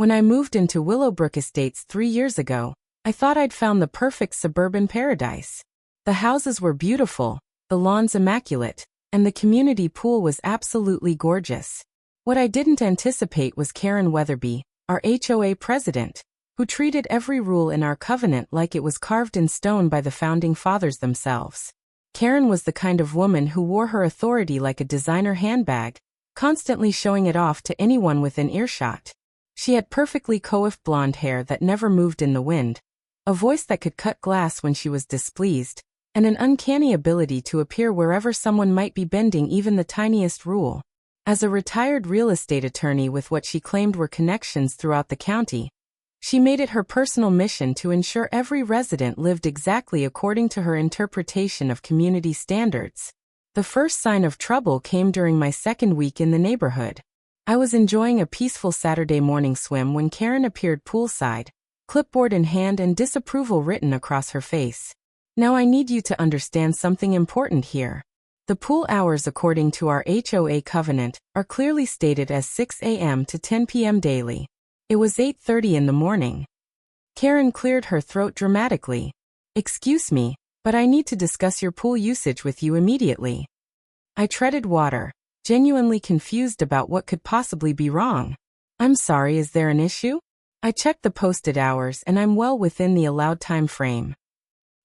When I moved into Willowbrook Estates 3 years ago, I thought I'd found the perfect suburban paradise. The houses were beautiful, the lawns immaculate, and the community pool was absolutely gorgeous. What I didn't anticipate was Karen Weatherby, our HOA president, who treated every rule in our covenant like it was carved in stone by the founding fathers themselves. Karen was the kind of woman who wore her authority like a designer handbag, constantly showing it off to anyone within earshot. She had perfectly coiffed blonde hair that never moved in the wind, a voice that could cut glass when she was displeased, and an uncanny ability to appear wherever someone might be bending even the tiniest rule. As a retired real estate attorney with what she claimed were connections throughout the county, she made it her personal mission to ensure every resident lived exactly according to her interpretation of community standards. The first sign of trouble came during my second week in the neighborhood. I was enjoying a peaceful Saturday morning swim when Karen appeared poolside, clipboard in hand and disapproval written across her face. Now I need you to understand something important here. The pool hours according to our HOA covenant are clearly stated as 6 a.m. to 10 p.m. daily. It was 8:30 in the morning. Karen cleared her throat dramatically. Excuse me, but I need to discuss your pool usage with you immediately. I treaded water, genuinely confused about what could possibly be wrong. I'm sorry, is there an issue? I checked the posted hours and I'm well within the allowed time frame.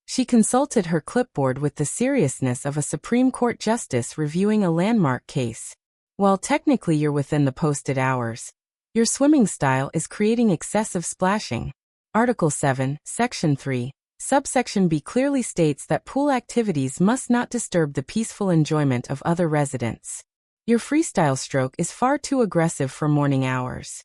She consulted her clipboard with the seriousness of a Supreme Court justice reviewing a landmark case. While technically you're within the posted hours, your swimming style is creating excessive splashing. Article 7, Section 3, Subsection B clearly states that pool activities must not disturb the peaceful enjoyment of other residents. Your freestyle stroke is far too aggressive for morning hours.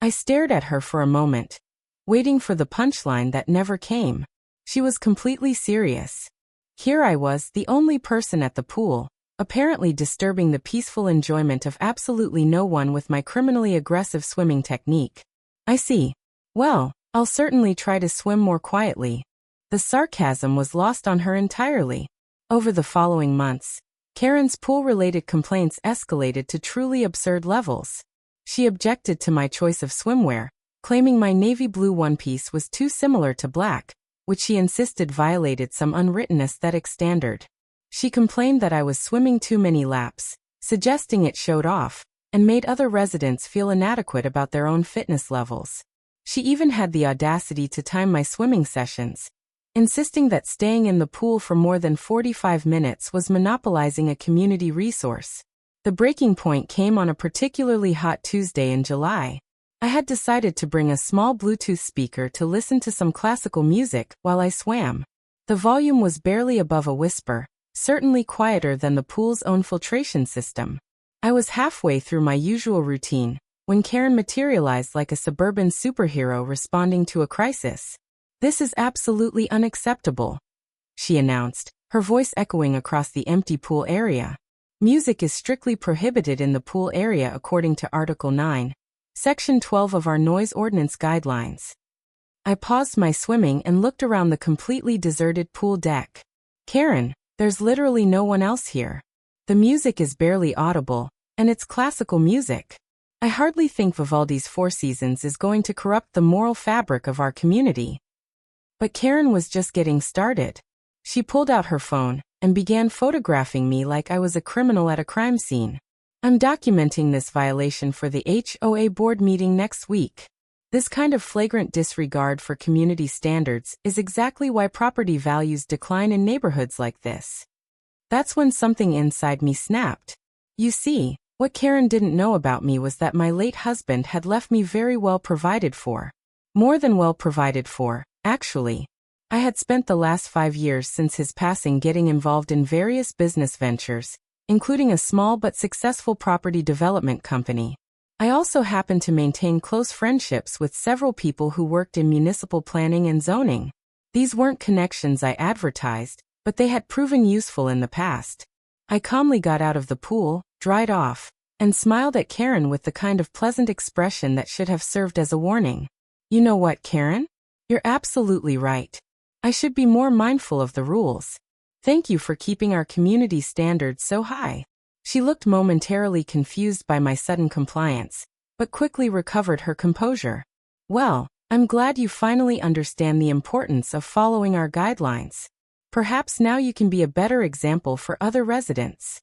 I stared at her for a moment, waiting for the punchline that never came. She was completely serious. Here I was, the only person at the pool, apparently disturbing the peaceful enjoyment of absolutely no one with my criminally aggressive swimming technique. I see. Well, I'll certainly try to swim more quietly. The sarcasm was lost on her entirely. Over the following months, Karen's pool-related complaints escalated to truly absurd levels. She objected to my choice of swimwear, claiming my navy blue one-piece was too similar to black, which she insisted violated some unwritten aesthetic standard. She complained that I was swimming too many laps, suggesting it showed off, and made other residents feel inadequate about their own fitness levels. She even had the audacity to time my swimming sessions, insisting that staying in the pool for more than 45 minutes was monopolizing a community resource. The breaking point came on a particularly hot Tuesday in July. I had decided to bring a small Bluetooth speaker to listen to some classical music while I swam. The volume was barely above a whisper, certainly quieter than the pool's own filtration system. I was halfway through my usual routine when Karen materialized like a suburban superhero responding to a crisis. "This is absolutely unacceptable," she announced, her voice echoing across the empty pool area. Music is strictly prohibited in the pool area according to Article 9, Section 12 of our Noise Ordinance Guidelines. I paused my swimming and looked around the completely deserted pool deck. "Karen, there's literally no one else here. The music is barely audible, and it's classical music. I hardly think Vivaldi's Four Seasons is going to corrupt the moral fabric of our community." But Karen was just getting started. She pulled out her phone and began photographing me like I was a criminal at a crime scene. "I'm documenting this violation for the HOA board meeting next week." This kind of flagrant disregard for community standards is exactly why property values decline in neighborhoods like this. That's when something inside me snapped. You see, what Karen didn't know about me was that my late husband had left me very well provided for. More than well provided for, actually. I had spent the last 5 years since his passing getting involved in various business ventures, including a small but successful property development company. I also happened to maintain close friendships with several people who worked in municipal planning and zoning. These weren't connections I advertised, but they had proven useful in the past. I calmly got out of the pool, dried off, and smiled at Karen with the kind of pleasant expression that should have served as a warning. "You know what, Karen? You're absolutely right. I should be more mindful of the rules. Thank you for keeping our community standards so high." She looked momentarily confused by my sudden compliance, but quickly recovered her composure. Well, I'm glad you finally understand the importance of following our guidelines. Perhaps now you can be a better example for other residents.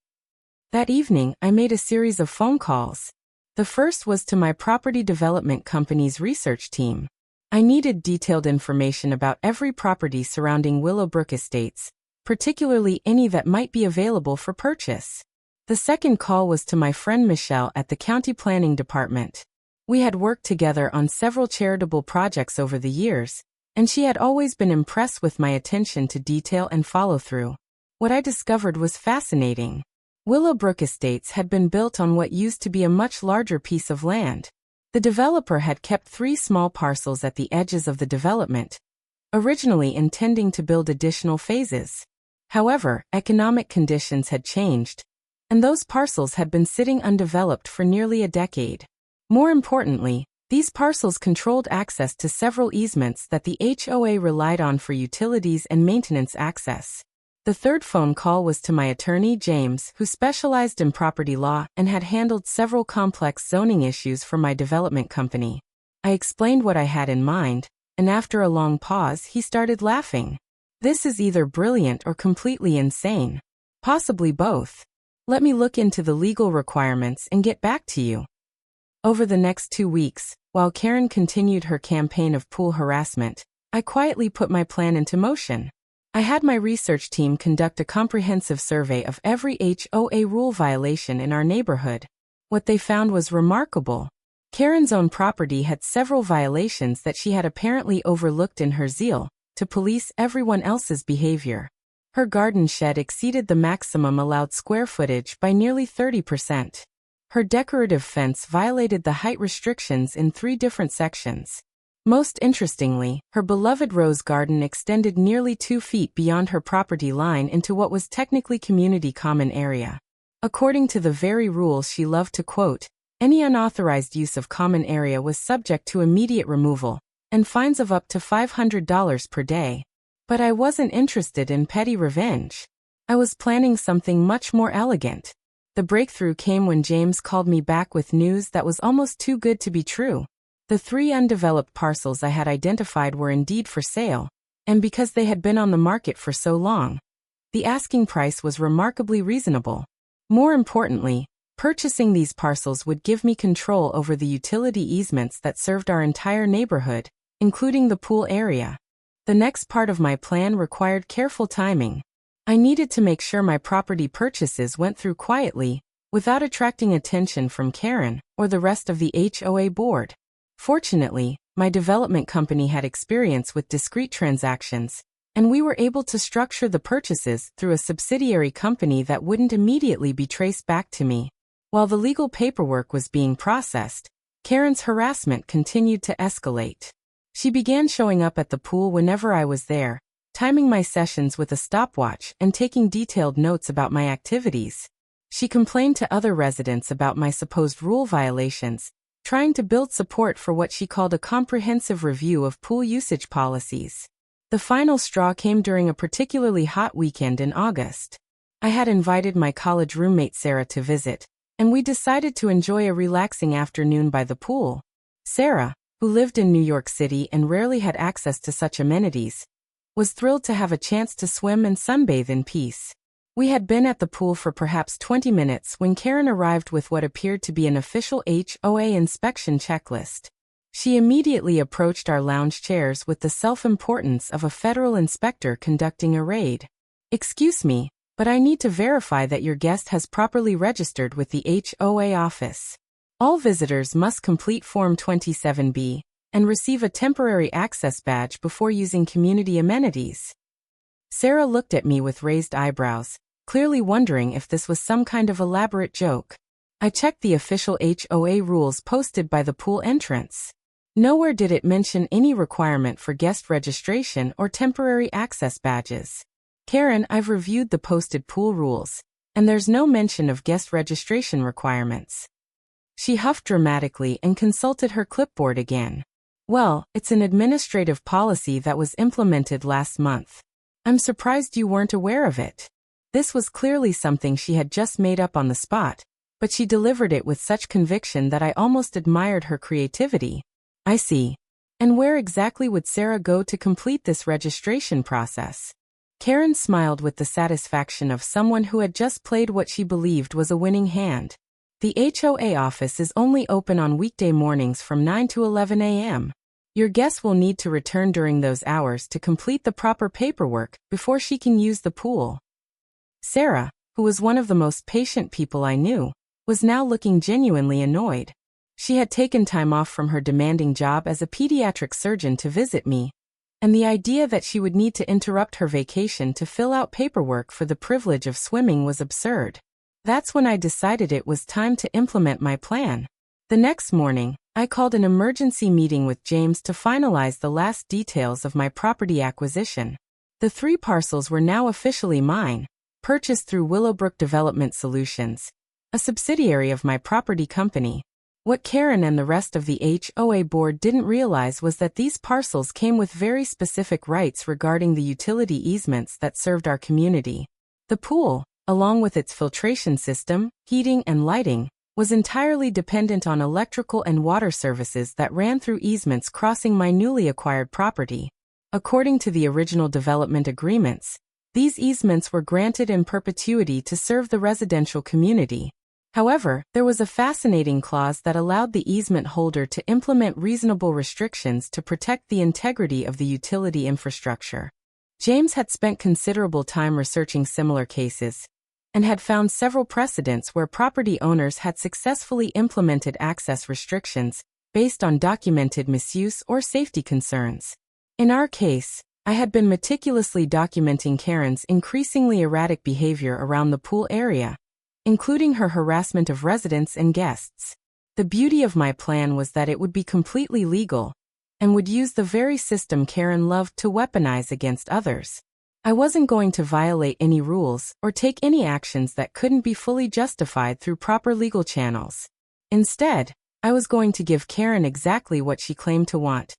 That evening, I made a series of phone calls. The first was to my property development company's research team. I needed detailed information about every property surrounding Willowbrook Estates, particularly any that might be available for purchase. The second call was to my friend Michelle at the County Planning Department. We had worked together on several charitable projects over the years, and she had always been impressed with my attention to detail and follow-through. What I discovered was fascinating. Willowbrook Estates had been built on what used to be a much larger piece of land. The developer had kept 3 small parcels at the edges of the development, originally intending to build additional phases. However, economic conditions had changed, and those parcels had been sitting undeveloped for nearly a decade. More importantly, these parcels controlled access to several easements that the HOA relied on for utilities and maintenance access. The third phone call was to my attorney James, who specialized in property law and had handled several complex zoning issues for my development company. I explained what I had in mind, and after a long pause he started laughing. This is either brilliant or completely insane. Possibly both. Let me look into the legal requirements and get back to you. Over the next 2 weeks, while Karen continued her campaign of pool harassment, I quietly put my plan into motion. I had my research team conduct a comprehensive survey of every HOA rule violation in our neighborhood. What they found was remarkable. Karen's own property had several violations that she had apparently overlooked in her zeal to police everyone else's behavior. Her garden shed exceeded the maximum allowed square footage by nearly 30%. Her decorative fence violated the height restrictions in 3 different sections. Most interestingly, her beloved rose garden extended nearly 2 feet beyond her property line into what was technically community common area. According to the very rules she loved to quote, any unauthorized use of common area was subject to immediate removal, and fines of up to $500 per day. But I wasn't interested in petty revenge. I was planning something much more elegant. The breakthrough came when James called me back with news that was almost too good to be true. The 3 undeveloped parcels I had identified were indeed for sale, and because they had been on the market for so long, the asking price was remarkably reasonable. More importantly, purchasing these parcels would give me control over the utility easements that served our entire neighborhood, including the pool area. The next part of my plan required careful timing. I needed to make sure my property purchases went through quietly, without attracting attention from Karen or the rest of the HOA board. Fortunately, my development company had experience with discrete transactions, and we were able to structure the purchases through a subsidiary company that wouldn't immediately be traced back to me. While the legal paperwork was being processed, Karen's harassment continued to escalate. She began showing up at the pool whenever I was there, timing my sessions with a stopwatch and taking detailed notes about my activities. She complained to other residents about my supposed rule violations, trying to build support for what she called a comprehensive review of pool usage policies. The final straw came during a particularly hot weekend in August. I had invited my college roommate Sarah to visit, and we decided to enjoy a relaxing afternoon by the pool. Sarah, who lived in New York City and rarely had access to such amenities, was thrilled to have a chance to swim and sunbathe in peace. We had been at the pool for perhaps 20 minutes when Karen arrived with what appeared to be an official HOA inspection checklist. She immediately approached our lounge chairs with the self-importance of a federal inspector conducting a raid. "Excuse me, but I need to verify that your guest has properly registered with the HOA office. All visitors must complete Form 27B and receive a temporary access badge before using community amenities." Sarah looked at me with raised eyebrows, clearly wondering if this was some kind of elaborate joke. I checked the official HOA rules posted by the pool entrance. Nowhere did it mention any requirement for guest registration or temporary access badges. "Karen, I've reviewed the posted pool rules, and there's no mention of guest registration requirements." She huffed dramatically and consulted her clipboard again. "Well, it's an administrative policy that was implemented last month. I'm surprised you weren't aware of it." This was clearly something she had just made up on the spot, but she delivered it with such conviction that I almost admired her creativity. I see. And where exactly would Sarah go to complete this registration process? Karen smiled with the satisfaction of someone who had just played what she believed was a winning hand. The HOA office is only open on weekday mornings from 9 to 11 a.m. Your guest will need to return during those hours to complete the proper paperwork before she can use the pool. Sarah, who was one of the most patient people I knew, was now looking genuinely annoyed. She had taken time off from her demanding job as a pediatric surgeon to visit me, and the idea that she would need to interrupt her vacation to fill out paperwork for the privilege of swimming was absurd. That's when I decided it was time to implement my plan. The next morning, I called an emergency meeting with James to finalize the last details of my property acquisition. The 3 parcels were now officially mine, purchased through Willowbrook Development Solutions, a subsidiary of my property company. What Karen and the rest of the HOA board didn't realize was that these parcels came with very specific rights regarding the utility easements that served our community. The pool, along with its filtration system, heating and lighting, was entirely dependent on electrical and water services that ran through easements crossing my newly acquired property. According to the original development agreements, these easements were granted in perpetuity to serve the residential community. However, there was a fascinating clause that allowed the easement holder to implement reasonable restrictions to protect the integrity of the utility infrastructure. James had spent considerable time researching similar cases, and had found several precedents where property owners had successfully implemented access restrictions based on documented misuse or safety concerns. In our case, I had been meticulously documenting Karen's increasingly erratic behavior around the pool area, including her harassment of residents and guests. The beauty of my plan was that it would be completely legal, and would use the very system Karen loved to weaponize against others. I wasn't going to violate any rules or take any actions that couldn't be fully justified through proper legal channels. Instead, I was going to give Karen exactly what she claimed to want: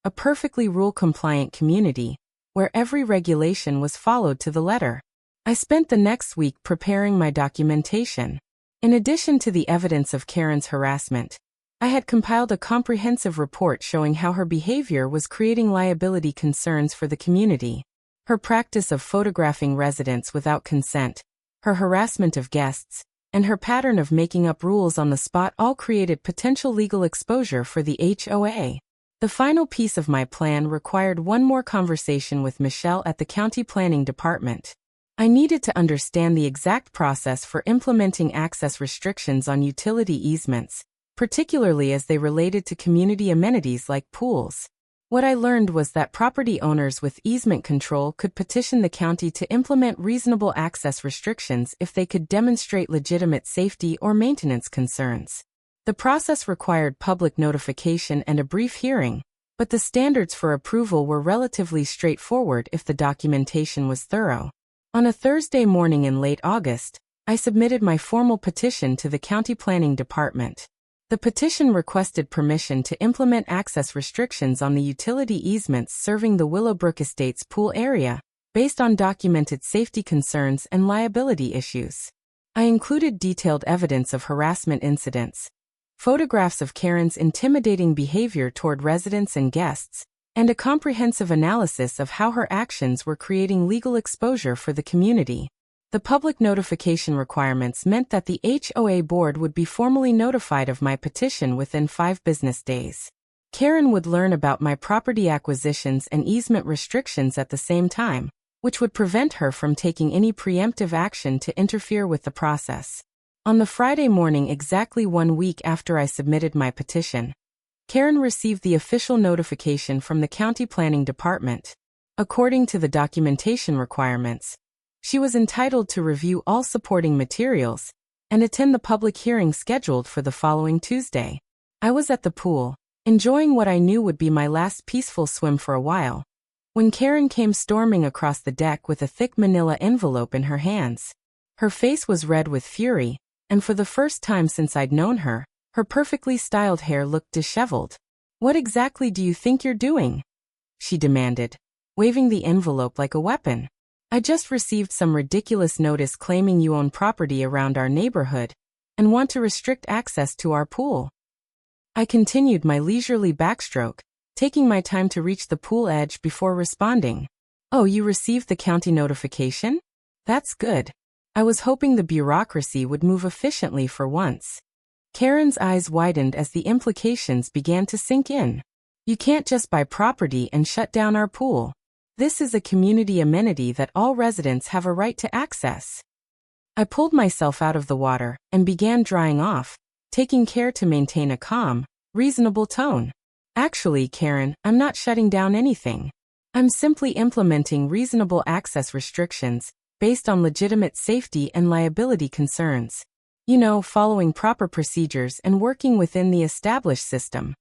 a perfectly rule-compliant community, where every regulation was followed to the letter. I spent the next week preparing my documentation. In addition to the evidence of Karen's harassment, I had compiled a comprehensive report showing how her behavior was creating liability concerns for the community. Her practice of photographing residents without consent, her harassment of guests, and her pattern of making up rules on the spot all created potential legal exposure for the HOA. The final piece of my plan required one more conversation with Michelle at the county planning department. I needed to understand the exact process for implementing access restrictions on utility easements, particularly as they related to community amenities like pools. What I learned was that property owners with easement control could petition the county to implement reasonable access restrictions if they could demonstrate legitimate safety or maintenance concerns. The process required public notification and a brief hearing, but the standards for approval were relatively straightforward if the documentation was thorough. On a Thursday morning in late August, I submitted my formal petition to the county planning department. The petition requested permission to implement access restrictions on the utility easements serving the Willowbrook Estates pool area, based on documented safety concerns and liability issues. I included detailed evidence of harassment incidents, photographs of Karen's intimidating behavior toward residents and guests, and a comprehensive analysis of how her actions were creating legal exposure for the community. The public notification requirements meant that the HOA board would be formally notified of my petition within 5 business days. Karen would learn about my property acquisitions and easement restrictions at the same time, which would prevent her from taking any preemptive action to interfere with the process. On the Friday morning exactly 1 week after I submitted my petition, Karen received the official notification from the county planning department. According to the documentation requirements, she was entitled to review all supporting materials and attend the public hearing scheduled for the following Tuesday. I was at the pool, enjoying what I knew would be my last peaceful swim for a while, when Karen came storming across the deck with a thick manila envelope in her hands. Her face was red with fury, and for the first time since I'd known her, her perfectly styled hair looked disheveled. "What exactly do you think you're doing?" she demanded, waving the envelope like a weapon. "I just received some ridiculous notice claiming you own property around our neighborhood, and want to restrict access to our pool." I continued my leisurely backstroke, taking my time to reach the pool edge before responding. "Oh, you received the county notification? That's good. I was hoping the bureaucracy would move efficiently for once." Karen's eyes widened as the implications began to sink in. "You can't just buy property and shut down our pool. This is a community amenity that all residents have a right to access." I pulled myself out of the water and began drying off, taking care to maintain a calm, reasonable tone. "Actually, Karen, I'm not shutting down anything. I'm simply implementing reasonable access restrictions based on legitimate safety and liability concerns. You know, following proper procedures and working within the established system."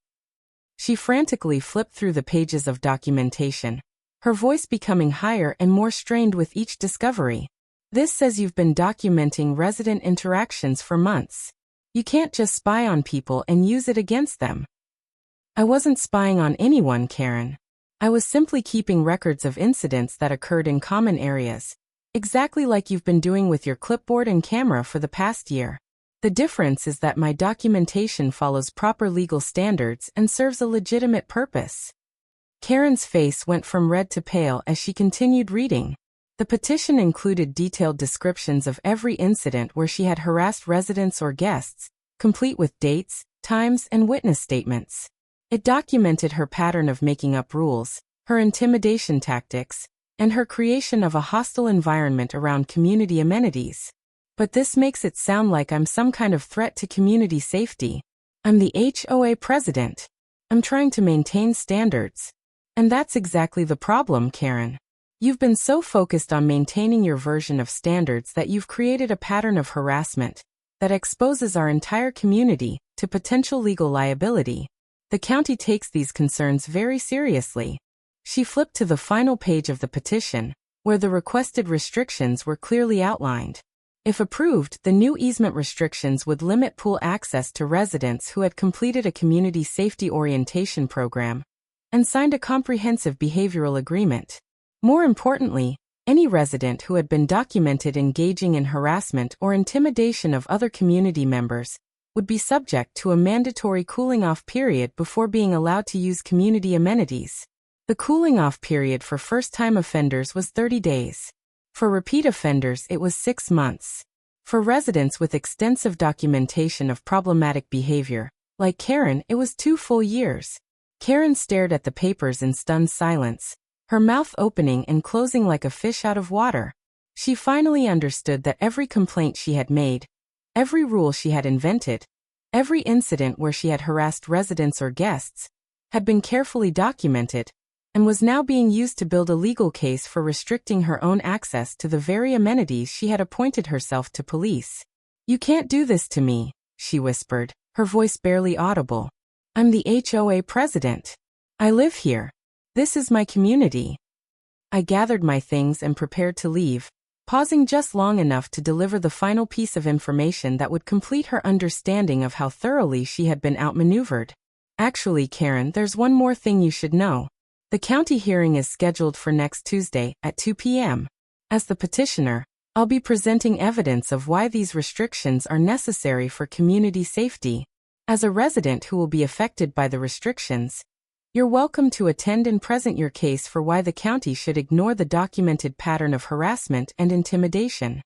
She frantically flipped through the pages of documentation, her voice becoming higher and more strained with each discovery. "This says you've been documenting resident interactions for months. You can't just spy on people and use it against them." "I wasn't spying on anyone, Karen. I was simply keeping records of incidents that occurred in common areas, exactly like you've been doing with your clipboard and camera for the past year. The difference is that my documentation follows proper legal standards and serves a legitimate purpose." Karen's face went from red to pale as she continued reading. The petition included detailed descriptions of every incident where she had harassed residents or guests, complete with dates, times, and witness statements. It documented her pattern of making up rules, her intimidation tactics, and her creation of a hostile environment around community amenities. "But this makes it sound like I'm some kind of threat to community safety. I'm the HOA president. I'm trying to maintain standards. And that's exactly the problem, Karen. You've been so focused on maintaining your version of standards that you've created a pattern of harassment that exposes our entire community to potential legal liability. The county takes these concerns very seriously." She flipped to the final page of the petition, where the requested restrictions were clearly outlined. If approved, the new easement restrictions would limit pool access to residents who had completed a community safety orientation program and signed a comprehensive behavioral agreement. More importantly, any resident who had been documented engaging in harassment or intimidation of other community members would be subject to a mandatory cooling-off period before being allowed to use community amenities. The cooling-off period for first-time offenders was 30 days. For repeat offenders, it was 6 months. For residents with extensive documentation of problematic behavior, like Karen, it was 2 full years. Karen stared at the papers in stunned silence, her mouth opening and closing like a fish out of water. She finally understood that every complaint she had made, every rule she had invented, every incident where she had harassed residents or guests, had been carefully documented, and was now being used to build a legal case for restricting her own access to the very amenities she had appointed herself to police. "You can't do this to me," she whispered, her voice barely audible. "I'm the HOA president. I live here. This is my community." I gathered my things and prepared to leave, pausing just long enough to deliver the final piece of information that would complete her understanding of how thoroughly she had been outmaneuvered. "Actually, Karen, there's one more thing you should know. The county hearing is scheduled for next Tuesday at 2 p.m. As the petitioner, I'll be presenting evidence of why these restrictions are necessary for community safety. As a resident who will be affected by the restrictions, you're welcome to attend and present your case for why the county should ignore the documented pattern of harassment and intimidation."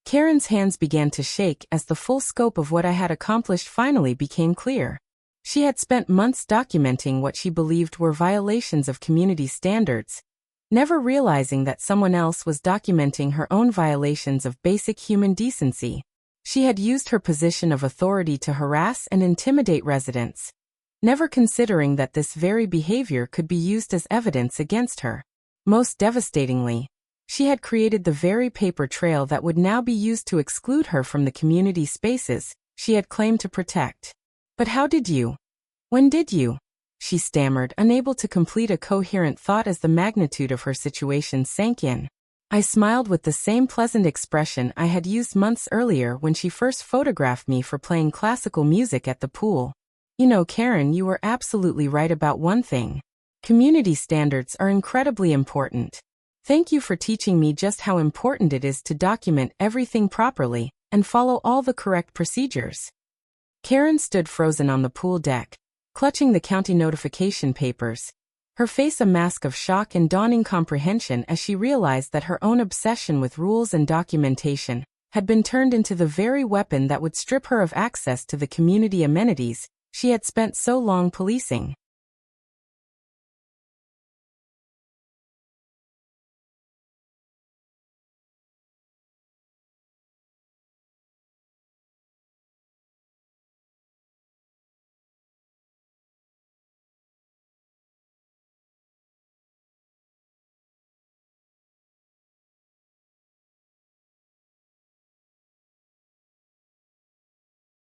Karen's hands began to shake as the full scope of what I had accomplished finally became clear. She had spent months documenting what she believed were violations of community standards, never realizing that someone else was documenting her own violations of basic human decency. She had used her position of authority to harass and intimidate residents, never considering that this very behavior could be used as evidence against her. Most devastatingly, she had created the very paper trail that would now be used to exclude her from the community spaces she had claimed to protect. "But how did you? When did you?" she stammered, unable to complete a coherent thought as the magnitude of her situation sank in. I smiled with the same pleasant expression I had used months earlier when she first photographed me for playing classical music at the pool. "You know, Karen, you were absolutely right about one thing. Community standards are incredibly important. Thank you for teaching me just how important it is to document everything properly. and follow all the correct procedures. Karen stood frozen on the pool deck, clutching the county notification papers, her face a mask of shock and dawning comprehension as she realized that her own obsession with rules and documentation had been turned into the very weapon that would strip her of access to the community amenities she had spent so long policing.